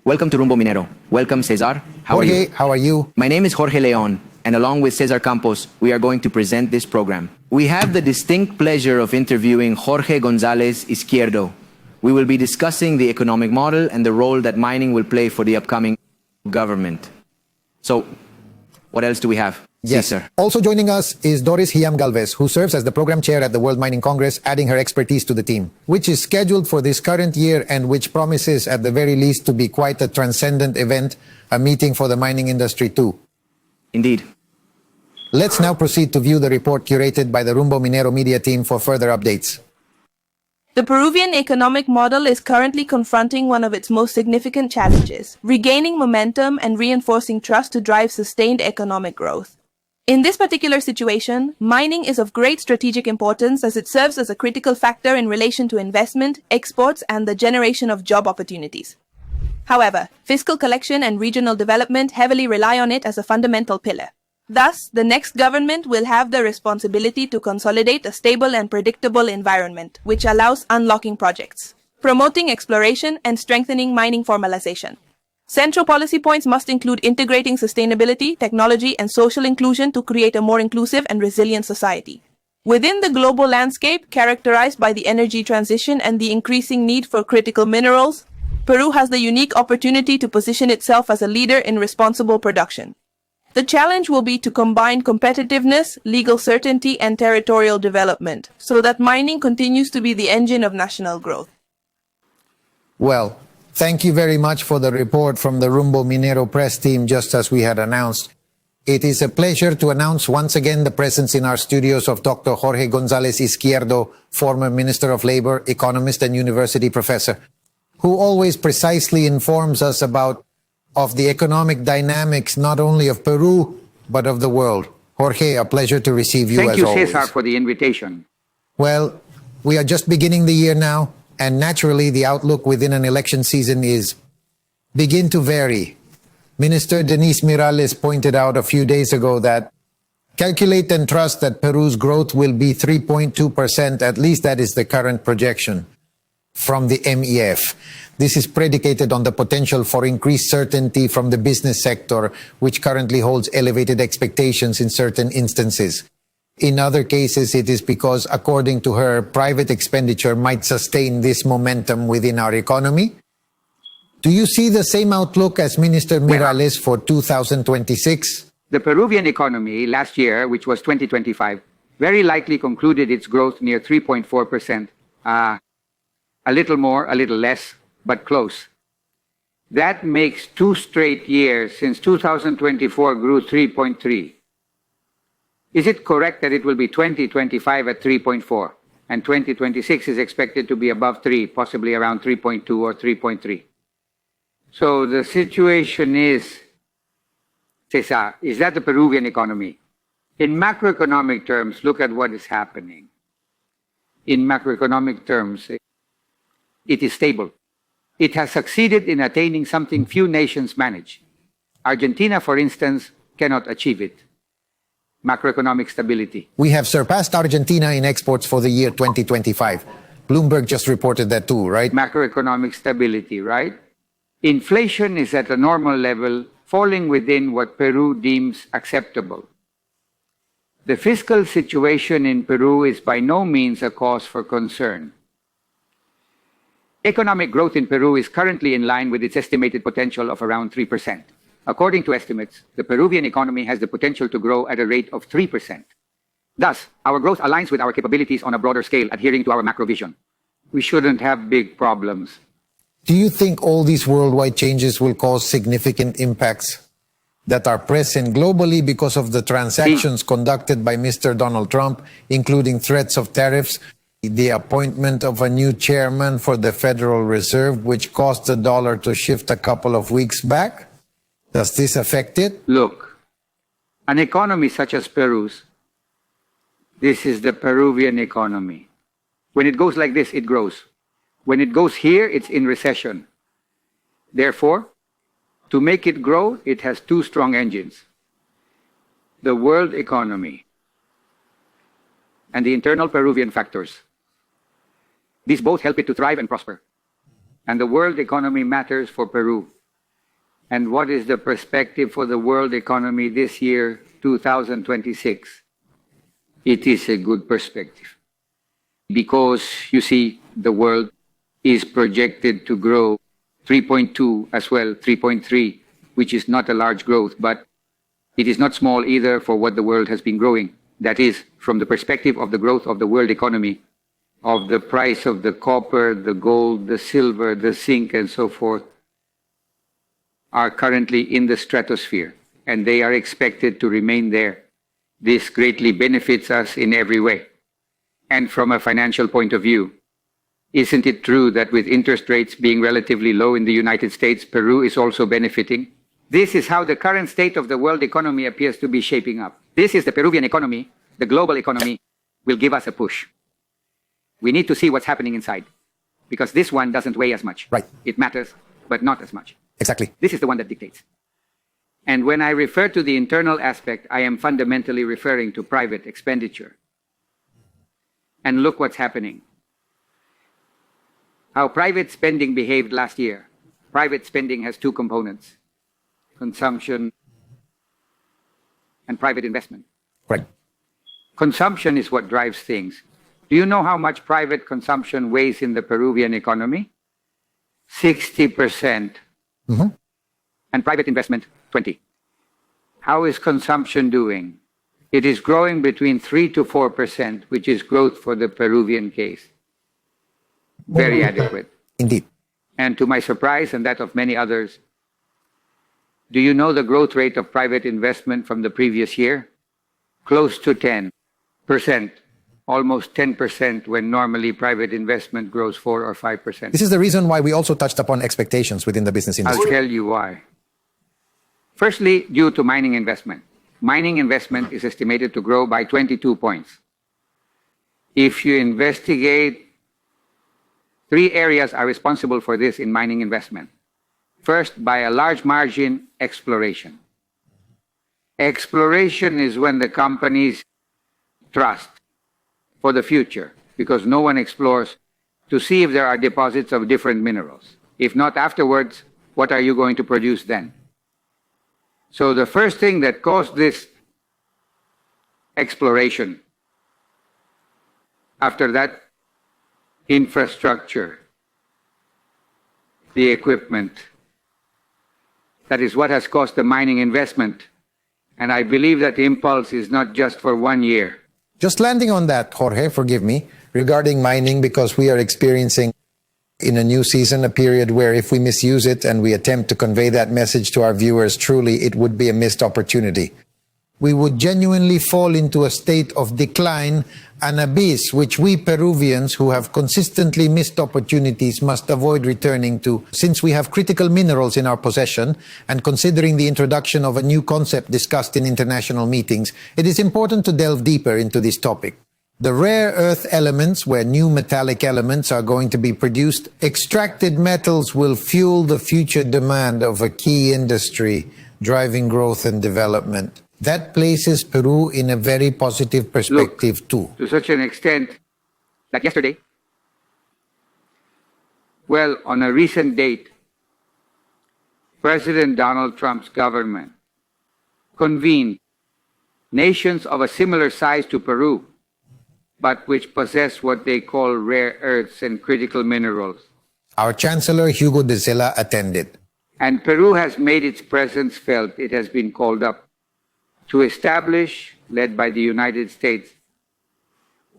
Welcome to Rumbo Minero. Welcome, Cesar. How are Jorge, you? how are you? My name is Jorge Leon, and along with Cesar Campos, we are going to present this program. We have the distinct pleasure of interviewing Jorge González Izquierdo. We will be discussing the economic model and the role that mining will play for the upcoming government. So, what else do we have? Yes. Cesar. Also joining us is Doris Hiam-Gálvez, who serves as the program chair at the World Mining Congress, adding her expertise to the team, which is scheduled for this current year and which promises at the very least to be quite a transcendent event, a meeting for the mining industry too. Indeed. Let's now proceed to view the report curated by the Rumbo Minero media team for further updates. The Peruvian economic model is currently confronting one of its most significant challenges, regaining momentum and reinforcing trust to drive sustained economic growth. In this particular situation, mining is of great strategic importance as it serves as a critical factor in relation to investment, exports, and the generation of job opportunities. However, fiscal collection and regional development heavily rely on it as a fundamental pillar. Thus, the next government will have the responsibility to consolidate a stable and predictable environment, which allows unlocking projects, promoting exploration, and strengthening mining formalization. Central policy points must include integrating sustainability, technology, and social inclusion to create a more inclusive and resilient society. Within the global landscape, characterized by the energy transition and the increasing need for critical minerals, Peru has the unique opportunity to position itself as a leader in responsible production. The challenge will be to combine competitiveness, legal certainty, and territorial development, so that mining continues to be the engine of national growth. Well, thank you very much for the report from the Rumbo Minero press team, just as we had announced. It is a pleasure to announce once again the presence in our studios of Dr. Jorge González Izquierdo, former Minister of Labor, economist, and university professor, who always precisely informs us of the economic dynamics not only of Peru, but of the world. Jorge, a pleasure to receive you as always. Thank you, Cesar, for the invitation. Well, we are just beginning the year now, and naturally the outlook within an election season is begin to vary. Minister Denise Miralles pointed out a few days ago that calculate and trust that Peru's growth will be 3.2%, at least that is the current projection from the MEF. This is predicated on the potential for increased certainty from the business sector, which currently holds elevated expectations in certain instances. In other cases, it is because, according to her, private expenditure might sustain this momentum within our economy. Do you see the same outlook as Minister Miralles for 2026? The Peruvian economy last year, which was 2025, very likely concluded its growth near 3.4%. A little more, a little less, but close. That makes 2 straight years since 2024 grew 3.3. Is it correct that it will be 2025 at 3.4 and 2026 is expected to be above 3, possibly around 3.2 or 3.3? So the situation is, Cesar, is that the Peruvian economy? In macroeconomic terms, look at what is happening. In macroeconomic terms, it is stable. It has succeeded in attaining something few nations manage. Argentina, for instance, cannot achieve it. Macroeconomic stability. We have surpassed Argentina in exports for the year 2025. Bloomberg just reported that too, right? Macroeconomic stability, right? Inflation is at a normal level, falling within what Peru deems acceptable. The fiscal situation in Peru is by no means a cause for concern. Economic growth in Peru is currently in line with its estimated potential of around 3%. According to estimates, the Peruvian economy has the potential to grow at a rate of 3%. Thus, our growth aligns with our capabilities on a broader scale, adhering to our macro vision. We shouldn't have big problems. Do you think all these worldwide changes will cause significant impacts that are present globally because of the transactions conducted by Mr. Donald Trump, including threats of tariffs, the appointment of a new chairman for the Federal Reserve, which caused the dollar to shift a couple of weeks back? Does this affect it? Look, an economy such as Peru's, this is the Peruvian economy. When it goes like this, it grows. When it goes here, it's in recession. Therefore, to make it grow, it has 2 strong engines: the world economy and the internal Peruvian factors. These both help it to thrive and prosper. And the world economy matters for Peru. And what is the perspective for the world economy this year, 2026? It is a good perspective. Because, you see, the world is projected to grow 3.2 as well, 3.3, which is not a large growth, but it is not small either for what the world has been growing. That is, from the perspective of the growth of the world economy, of the price of the copper, the gold, the silver, the zinc, and so forth, are currently in the stratosphere, and they are expected to remain there. This greatly benefits us in every way. And from a financial point of view, isn't it true that with interest rates being relatively low in the United States, Peru is also benefiting? This is how the current state of the world economy appears to be shaping up. This is the Peruvian economy. The global economy will give us a push. We need to see what's happening inside, because this one doesn't weigh as much. Right. It matters, but not as much. Exactly. This is the one that dictates. And when I refer to the internal aspect, I am fundamentally referring to private expenditure. And look what's happening. How private spending behaved last year. Private spending has two components: consumption and private investment. Right. Consumption is what drives things. Do you know how much private consumption weighs in the Peruvian economy? 60%. And private investment, 20%. How is consumption doing? It is growing between 3 to 4%, which is growth for the Peruvian case. Very adequate. Indeed. And to my surprise and that of many others, do you know the growth rate of private investment from the previous year? Close to 10%, almost 10%, when normally private investment grows 4 or 5%. This is the reason why we also touched upon expectations within the business industry. I'll tell you why. Firstly, due to mining investment. Mining investment is estimated to grow by 22 points. If you investigate, 3 areas are responsible for this in mining investment. First, by a large margin, exploration. Exploration is when the companies trust for the future, because no one explores to see if there are deposits of different minerals. If not afterwards, what are you going to produce then? So the first thing that caused this exploration, after that, infrastructure, the equipment. That is what has caused the mining investment. And I believe that impulse is not just for 1 year. Just landing on that, Jorge, forgive me, regarding mining, because we are experiencing in a new season a period where if we misuse it and we attempt to convey that message to our viewers, truly it would be a missed opportunity. We would genuinely fall into a state of decline, an abyss which we Peruvians who have consistently missed opportunities must avoid returning to, since we have critical minerals in our possession, and considering the introduction of a new concept discussed in international meetings, it is important to delve deeper into this topic. The rare earth elements, where new metallic elements are going to be produced, extracted metals will fuel the future demand of a key industry, driving growth and development. That places Peru in a very positive perspective too. To such an extent that yesterday, well, on a recent date, President Donald Trump's government convened nations of a similar size to Peru, but which possess what they call rare earths and critical minerals. Our Chancellor Hugo de Zela attended. And Peru has made its presence felt. It has been called up to establish, led by the United States,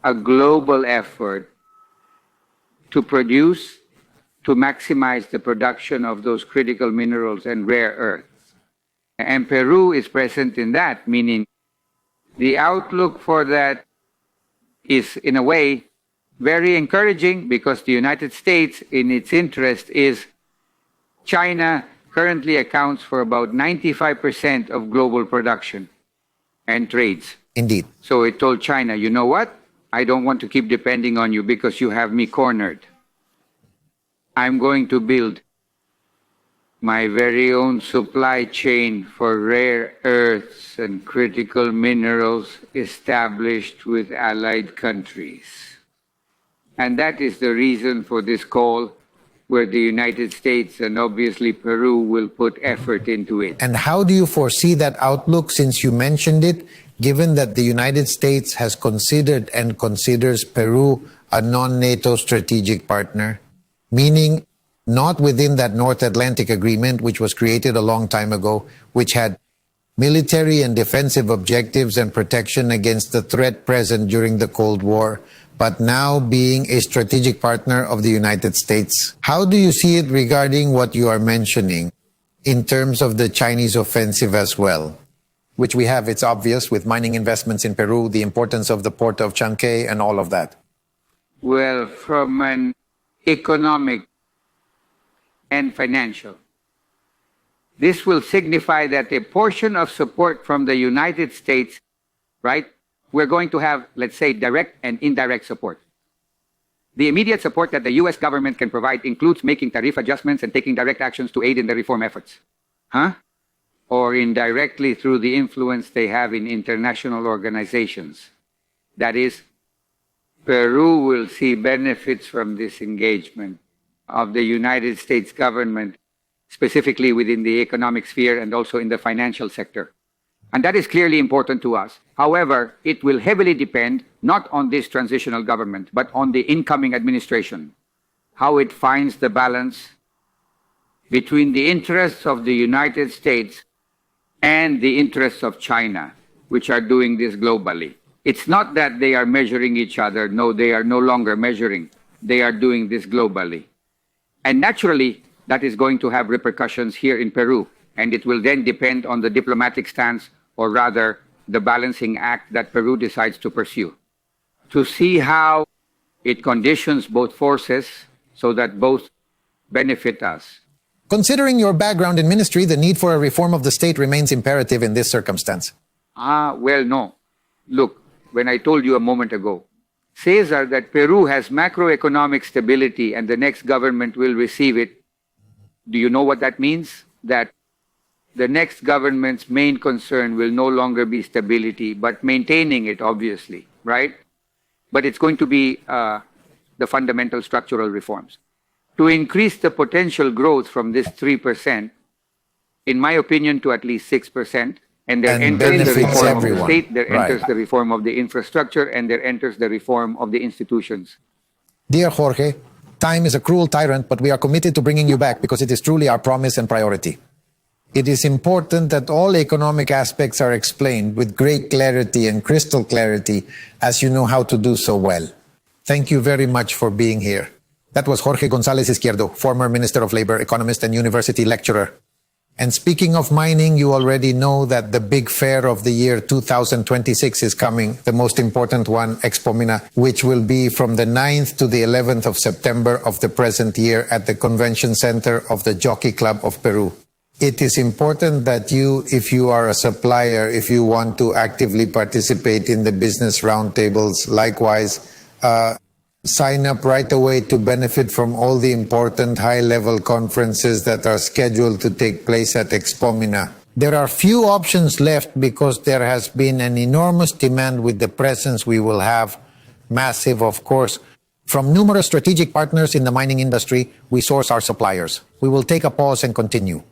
a global effort to produce, to maximize the production of those critical minerals and rare earths. And Peru is present in that, meaning the outlook for that is, in a way, very encouraging, because the United States, in its interest, is China currently accounts for about 95% of global production and trades. Indeed. So it told China, you know what? I don't want to keep depending on you because you have me cornered. I'm going to build my very own supply chain for rare earths and critical minerals established with allied countries. And that is the reason for this call, where the United States and obviously Peru will put effort into it. And how do you foresee that outlook, since you mentioned it, given that the United States has considered and considers Peru a non-NATO strategic partner, meaning not within that North Atlantic Agreement, which was created a long time ago, which had military and defensive objectives and protection against the threat present during the Cold War, but now being a strategic partner of the United States. How do you see it regarding what you are mentioning in terms of the Chinese offensive as well? Which we have, it's obvious, with mining investments in Peru, the importance of the port of Chancay and all of that. Well, from an economic and financial, this will signify that a portion of support from the United States, right? We're going to have, let's say, direct and indirect support. The immediate support that the U.S. government can provide includes making tariff adjustments and taking direct actions to aid in the reform efforts. Or indirectly through the influence they have in international organizations. That is, Peru will see benefits from this engagement of the United States government, specifically within the economic sphere and also in the financial sector. And that is clearly important to us. However, it will heavily depend not on this transitional government, but on the incoming administration, how it finds the balance between the interests of the United States and the interests of China, which are doing this globally. It's not that they are measuring each other. No, they are no longer measuring. They are doing this globally. And naturally, that is going to have repercussions here in Peru. And it will then depend on the diplomatic stance, or rather, the balancing act that Peru decides to pursue, to see how it conditions both forces so that both benefit us. Considering your background in ministry, the need for a reform of the state remains imperative in this circumstance. Well, no. Look, when I told you a moment ago, Cesar, that Peru has macroeconomic stability and the next government will receive it, do you know what that means? That the next government's main concern will no longer be stability, but maintaining it, obviously, right? But it's going to be the fundamental structural reforms. To increase the potential growth from this 3%, in my opinion, to at least 6%, and there enters the reform of the state, there enters the reform of the infrastructure, and there enters the reform of the institutions. Dear Jorge, time is a cruel tyrant, but we are committed to bringing you back because it is truly our promise and priority. It is important that all economic aspects are explained with great clarity and crystal clarity, as you know how to do so well. Thank you very much for being here. That was Jorge González Izquierdo, former Minister of Labor, economist and university lecturer. And speaking of mining, you already know that the big fair of the year 2026 is coming, the most important one, Expo Mina, which will be from the 9th to the 11th of September of the present year at the Convention Center of the Jockey Club of Peru. It is important that you, if you are a supplier, if you want to actively participate in the business roundtables, likewise, sign up right away to benefit from all the important high-level conferences that are scheduled to take place at Expo Mina. There are few options left because there has been an enormous demand with the presence we will have, massive of course. From numerous strategic partners in the mining industry, we source our suppliers. We will take a pause and continue.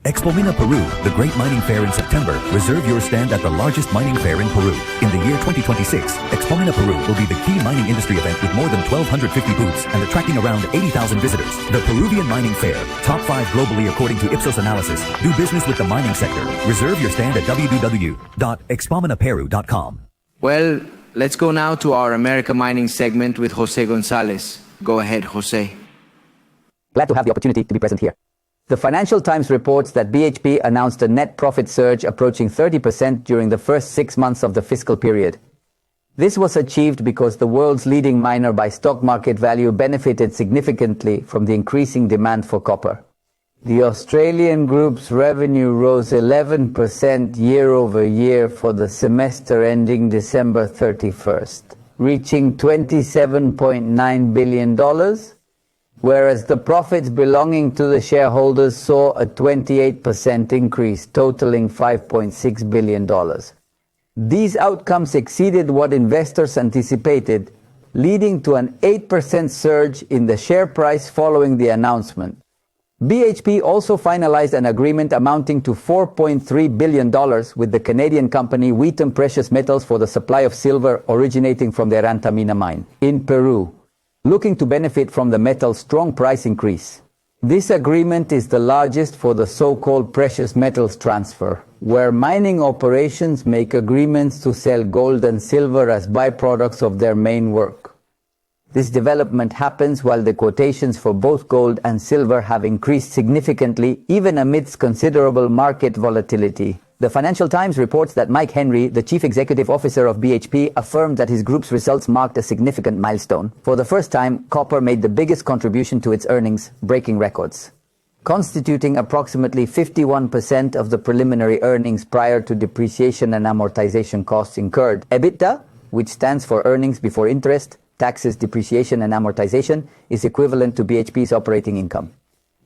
Expo Mina Peru, the great mining fair in September. Reserve your stand at the largest mining fair in Peru. In the year 2026, Expo Mina Peru will be the key mining industry event with more than 1,250 booths and attracting around 80,000 visitors. The Peruvian Mining Fair, top 5 globally according to Ipsos analysis. Do business with the mining sector. Reserve your stand at www.expominaperu.com. Well, let's go now to our America Mining segment with José Gonzáles. Go ahead, José. Glad to have the opportunity to be present here. The Financial Times reports that BHP announced a net profit surge approaching 30% during the first 6 months of the fiscal period. This was achieved because the world's leading miner by stock market value benefited significantly from the increasing demand for copper. The Australian group's revenue rose 11% year-over-year for the semester ending December 31st, reaching $27.9 billion, whereas the profits belonging to the shareholders saw a 28% increase, totaling $5.6 billion. These outcomes exceeded what investors anticipated, leading to an 8% surge in the share price following the announcement. BHP also finalized an agreement amounting to $4.3 billion with the Canadian company Wheaton Precious Metals for the supply of silver originating from the Antamina mine in Peru, looking to benefit from the metal's strong price increase. This agreement is the largest for the so-called precious metals transfer, where mining operations make agreements to sell gold and silver as byproducts of their main work. This development happens while the quotations for both gold and silver have increased significantly, even amidst considerable market volatility. The Financial Times reports that Mike Henry, the chief executive officer of BHP, affirmed that his group's results marked a significant milestone. For the first time, copper made the biggest contribution to its earnings, breaking records. Constituting approximately 51% of the preliminary earnings prior to depreciation and amortization costs incurred. EBITDA, which stands for earnings before interest, taxes, depreciation and amortization, is equivalent to BHP's operating income.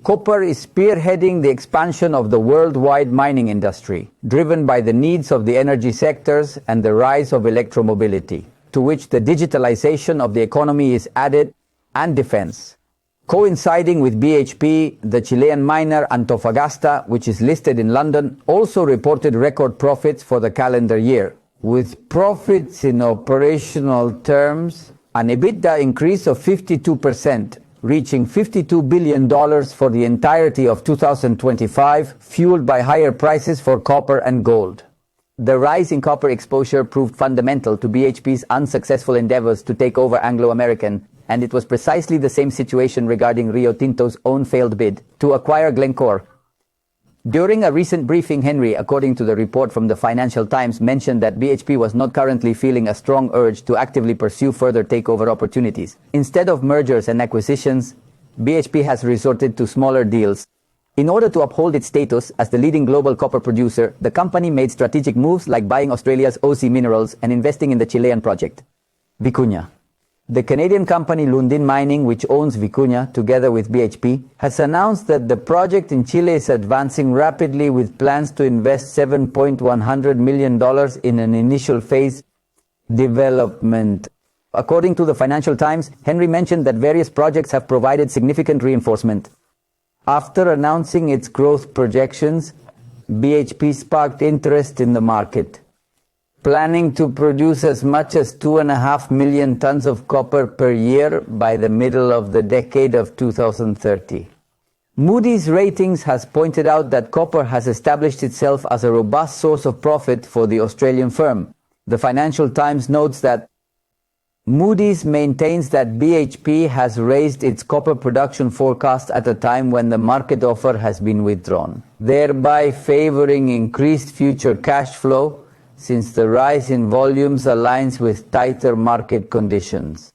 Copper is spearheading the expansion of the worldwide mining industry, driven by the needs of the energy sectors and the rise of electromobility, to which the digitalization of the economy is added, and defense. Coinciding with BHP, the Chilean miner Antofagasta, which is listed in London, also reported record profits for the calendar year, with profits in operational terms an EBITDA increase of 52%, reaching $52 billion for the entirety of 2025, fueled by higher prices for copper and gold. The rise in copper exposure proved fundamental to BHP's unsuccessful endeavors to take over Anglo American, and it was precisely the same situation regarding Rio Tinto's own failed bid to acquire Glencore. During a recent briefing, Henry, according to the report from the Financial Times, mentioned that BHP was not currently feeling a strong urge to actively pursue further takeover opportunities. Instead of mergers and acquisitions, BHP has resorted to smaller deals. In order to uphold its status as the leading global copper producer, the company made strategic moves like buying Australia's OC Minerals and investing in the Chilean project, Vicuña. The Canadian company Lundin Mining, which owns Vicuña together with BHP, has announced that the project in Chile is advancing rapidly with plans to invest $7.1 million in an initial phase development. According to the Financial Times, Henry mentioned that various projects have provided significant reinforcement. After announcing its growth projections, BHP sparked interest in the market, planning to produce as much as 2.5 million tons of copper per year by the middle of the decade of 2030. Moody's Ratings has pointed out that copper has established itself as a robust source of profit for the Australian firm. The Financial Times notes that Moody's maintains that BHP has raised its copper production forecast at a time when the market offer has been withdrawn, thereby favoring increased future cash flow, since the rise in volumes aligns with tighter market conditions.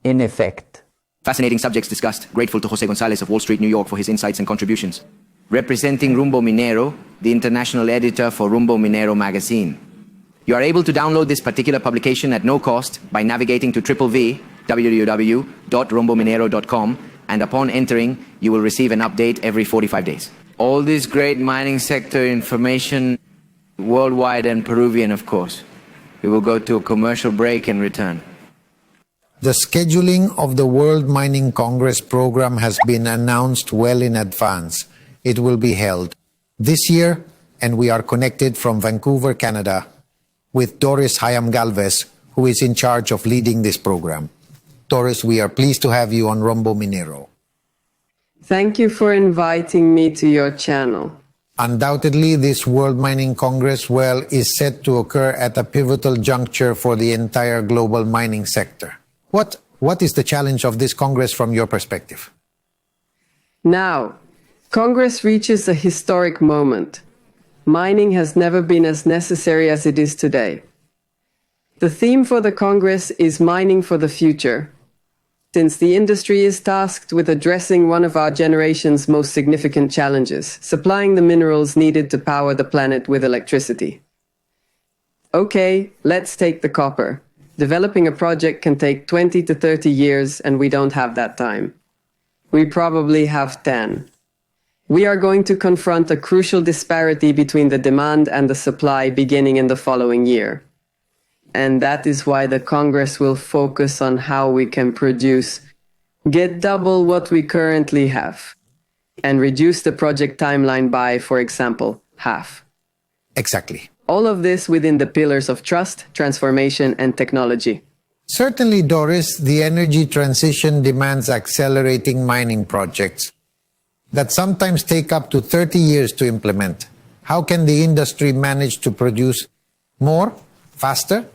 In effect, Fascinating subjects discussed. Grateful to José Gonzáles of Wall Street, New York for his insights and contributions. Representing Rumbo Minero, the international editor for Rumbo Minero magazine. You are able to download this particular publication at no cost by navigating to www.rumbominero.com, and upon entering, you will receive an update every 45 days. All this great mining sector information, worldwide and Peruvian, of course. We will go to a commercial break and return. The scheduling of the World Mining Congress program has been announced well in advance. It will be held this year, and we are connected from Vancouver, Canada, with Doris Hiam-Gálvez, who is in charge of leading this program. Doris, we are pleased to have you on Rumbo Minero. Thank you for inviting me to your channel. Undoubtedly, this World Mining Congress, is set to occur at a pivotal juncture for the entire global mining sector. What is the challenge of this Congress from your perspective? Now, Congress reaches a historic moment. Mining has never been as necessary as it is today. The theme for the Congress is Mining for the Future, since the industry is tasked with addressing one of our generation's most significant challenges, supplying the minerals needed to power the planet with electricity. Okay, let's take the copper. Developing a project can take 20 to 30 years, and we don't have that time. We probably have 10. We are going to confront a crucial disparity between the demand and the supply beginning in the following year. and that is why the Congress will focus on how we can get double what we currently have, and reduce the project timeline by, for example, half. Exactly. All of this within the pillars of trust, transformation, and technology. Certainly, Doris, the energy transition demands accelerating mining projects that sometimes take up to 30 years to implement. How can the industry manage to produce more, faster?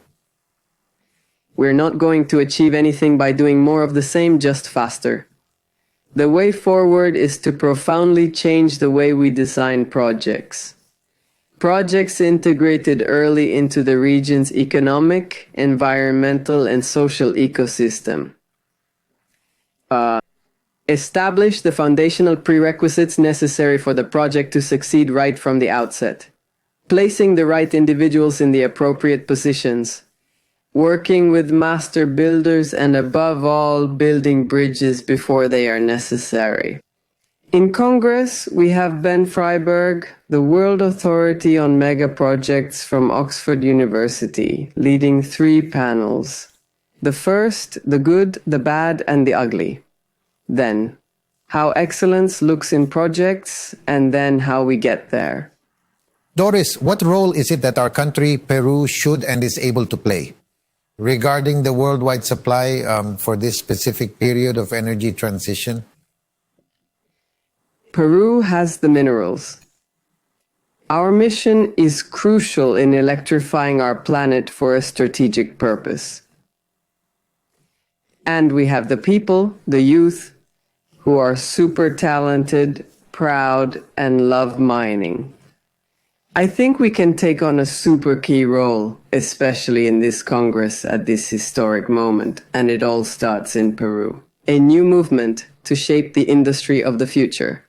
We're not going to achieve anything by doing more of the same, just faster. The way forward is to profoundly change the way we design projects. Projects integrated early into the region's economic, environmental, and social ecosystem. Establish the foundational prerequisites necessary for the project to succeed right from the outset. Placing the right individuals in the appropriate positions. Working with master builders, and above all, building bridges before they are necessary. In Congress, we have Ben Freiberg, the world authority on mega projects from Oxford University, leading 3 panels. The first, the good, the bad, and the ugly. Then, how excellence looks in projects, and then how we get there. Doris, what role is it that our country, Peru, should and is able to play regarding the worldwide supply for this specific period of energy transition? Peru has the minerals. Our mission is crucial in electrifying our planet for a strategic purpose. And we have the people, the youth, who are super talented, proud, and love mining. I think we can take on a super key role, especially in this Congress at this historic moment, and it all starts in Peru. A new movement to shape the industry of the future.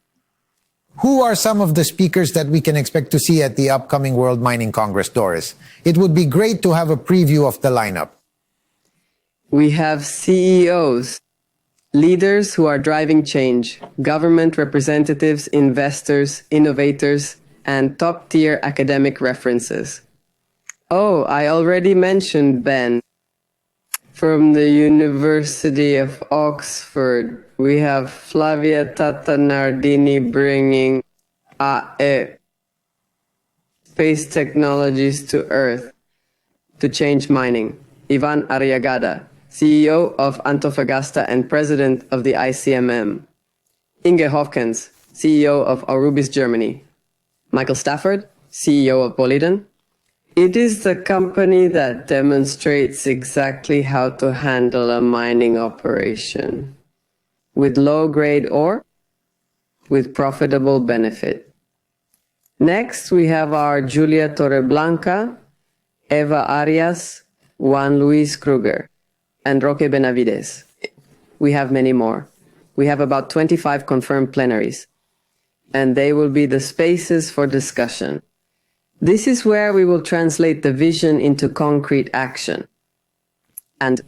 Who are some of the speakers that we can expect to see at the upcoming World Mining Congress, Doris? It would be great to have a preview of the lineup. We have CEOs, leaders who are driving change, government representatives, investors, innovators, and top-tier academic references. Oh, I already mentioned Ben. From the University of Oxford, we have Flavia Tatanardini bringing space technologies to Earth to change mining. Iván Arenas, CEO of Antofagasta and President of the ICMM. Inge Hofkens, CEO of Aurubis Germany. Michael Stafford, CEO of Boliden. It is the company that demonstrates exactly how to handle a mining operation. With low-grade ore, with profitable benefit. Next, we have our Julia Torreblanca, Eva Arias, Juan Luis Kruger, and Roque Benavides. We have many more. We have about 25 confirmed plenaries, and they will be the spaces for discussion. This is where we will translate the vision into concrete action. And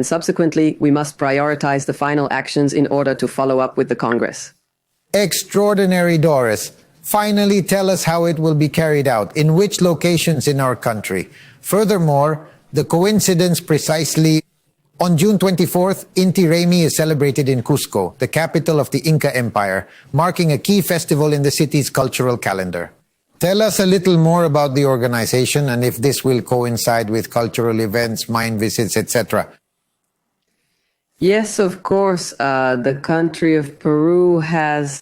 subsequently, we must prioritize the final actions in order to follow up with the Congress. Extraordinary, Doris. Finally, tell us how it will be carried out, in which locations in our country. Furthermore, the coincidence precisely on June 24th, Inti Raymi is celebrated in Cusco, the capital of the Inca Empire, marking a key festival in the city's cultural calendar. Tell us a little more about the organization and if this will coincide with cultural events, mine visits, etc. Yes, of course. The country of Peru has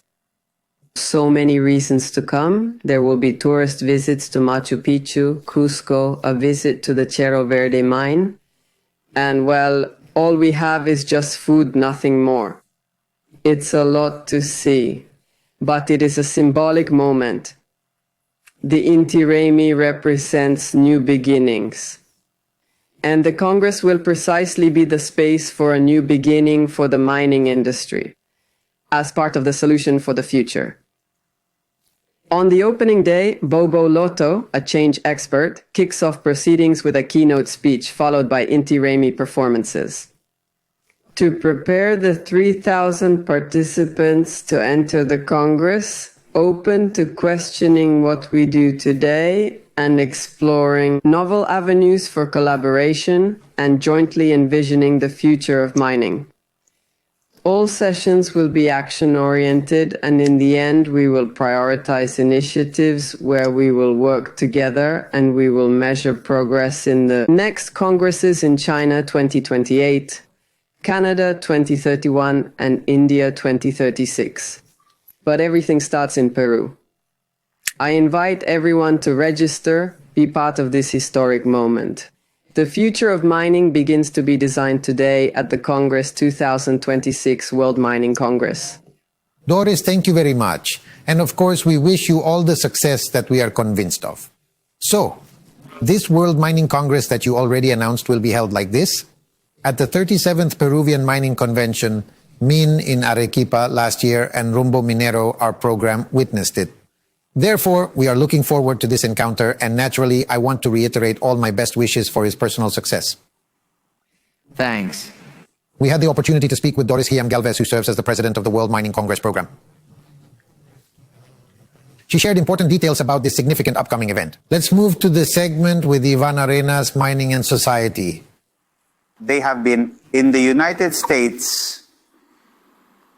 so many reasons to come. There will be tourist visits to Machu Picchu, Cusco, a visit to the Cerro Verde mine. And well, all we have is just food, nothing more. It's a lot to see, but it is a symbolic moment. The Inti Raymi represents new beginnings. And the Congress will precisely be the space for a new beginning for the mining industry, as part of the solution for the future. On the opening day, Bobo Loto, a change expert, kicks off proceedings with a keynote speech followed by Inti Raymi performances. To prepare the 3,000 participants to enter the Congress, open to questioning what we do today and exploring novel avenues for collaboration and jointly envisioning the future of mining. All sessions will be action-oriented, and in the end, we will prioritize initiatives where we will work together and we will measure progress in the next congresses in China 2028, Canada 2031, and India 2036. But everything starts in Peru. I invite everyone to register, be part of this historic moment. The future of mining begins to be designed today at the Congress 2026 World Mining Congress. Doris, thank you very much. And of course, we wish you all the success that we are convinced of. So, this World Mining Congress that you already announced will be held like this. At the 37th Peruvian Mining Convention, MIN in Arequipa last year and Rumbo Minero, our program, witnessed it. Therefore, we are looking forward to this encounter, and naturally, I want to reiterate all my best wishes for his personal success. Thanks. We had the opportunity to speak with Doris Hiam-Gálvez, who serves as the president of the World Mining Congress program. She shared important details about this significant upcoming event. Let's move to the segment with Iván Arenas, Mining and Society. They have been in the United States,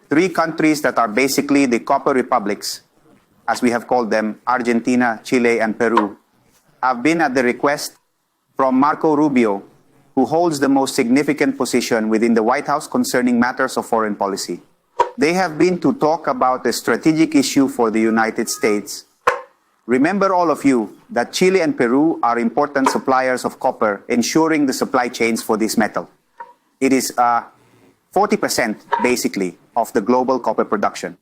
3 countries that are basically the copper republics, as we have called them, Argentina, Chile, and Peru, have been at the request from Marco Rubio, who holds the most significant position within the White House concerning matters of foreign policy. They have been to talk about a strategic issue for the United States. Remember, all of you, that Chile and Peru are important suppliers of copper, ensuring the supply chains for this metal. It is 40% basically of the global copper production.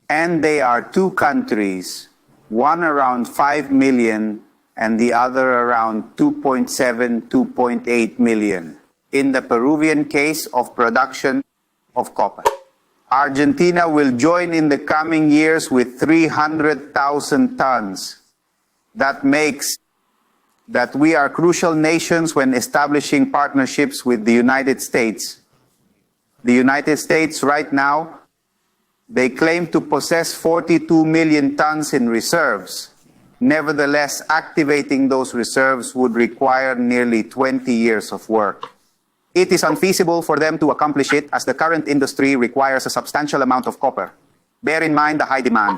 And they are 2 countries, one around 5 million and the other around 2.7, 2.8 million, in the Peruvian case of production of copper. Argentina will join in the coming years with 300,000 tons. That makes that we are crucial nations when establishing partnerships with the United States. The United States right now, they claim to possess 42 million tons in reserves. Nevertheless, activating those reserves would require nearly 20 years of work. It is unfeasible for them to accomplish it, as the current industry requires a substantial amount of copper. Bear in mind the high demand.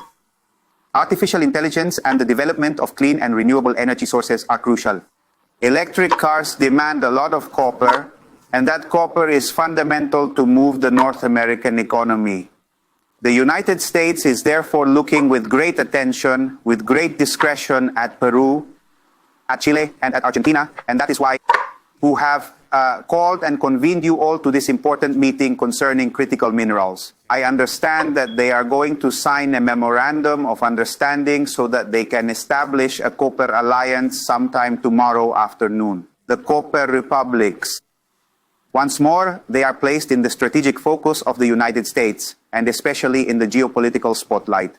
Artificial intelligence and the development of clean and renewable energy sources are crucial. Electric cars demand a lot of copper, and that copper is fundamental to move the North American economy. The United States is therefore looking with great attention, with great discretion at Peru, at Chile, and at Argentina, and that is why we have called and convened you all to this important meeting concerning critical minerals. I understand that they are going to sign a memorandum of understanding so that they can establish a copper alliance sometime tomorrow afternoon. The Copper Republics. Once more, they are placed in the strategic focus of the United States, and especially in the geopolitical spotlight.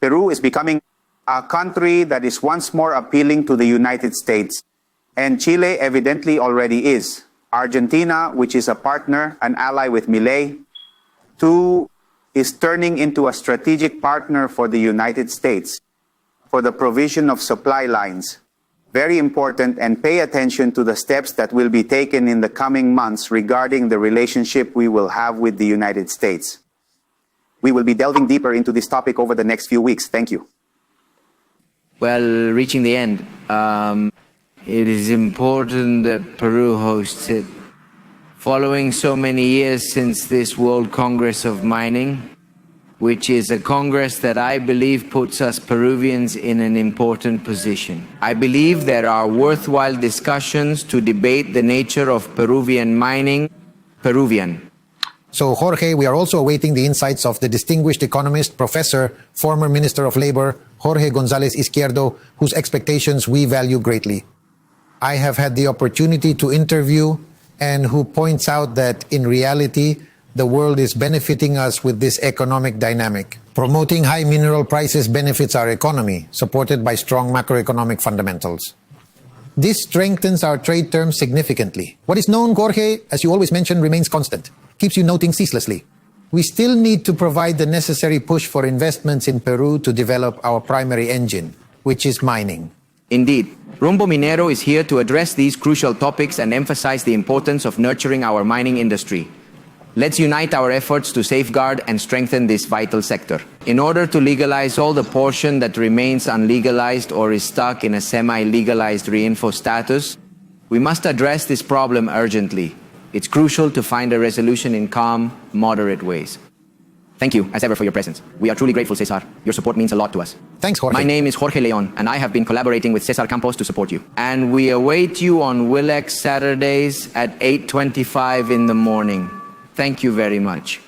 Peru is becoming a country that is once more appealing to the United States, and Chile evidently already is. Argentina, which is a partner, an ally with Milei, too, is turning into a strategic partner for the United States for the provision of supply lines. Very important, and pay attention to the steps that will be taken in the coming months regarding the relationship we will have with the United States. We will be delving deeper into this topic over the next few weeks. Thank you. Well, reaching the end, it is important that Peru hosts it. Following so many years since this World Congress of Mining, which is a congress that I believe puts us Peruvians in an important position. I believe there are worthwhile discussions to debate the nature of Peruvian mining, Peruvian. So, Jorge, we are also awaiting the insights of the distinguished economist, professor, former Minister of Labor, Jorge González Izquierdo, whose expectations we value greatly. I have had the opportunity to interview and who points out that in reality, the world is benefiting us with this economic dynamic. Promoting high mineral prices benefits our economy, supported by strong macroeconomic fundamentals. This strengthens our trade terms significantly. What is known, Jorge, as you always mention, remains constant, keeps you noting ceaselessly. We still need to provide the necessary push for investments in Peru to develop our primary engine, which is mining. Indeed, Rumbo Minero is here to address these crucial topics and emphasize the importance of nurturing our mining industry. Let's unite our efforts to safeguard and strengthen this vital sector. In order to legalize all the portion that remains unlegalized or is stuck in a semi-legalized reinfo status, we must address this problem urgently. It's crucial to find a resolution in calm, moderate ways. Thank you, as ever, for your presence. We are truly grateful, Cesar. Your support means a lot to us. Thanks, Jorge. My name is Jorge Leon, and I have been collaborating with Cesar Campos to support you. And we await you on Willex Saturdays at 8:25 in the morning. Thank you very much.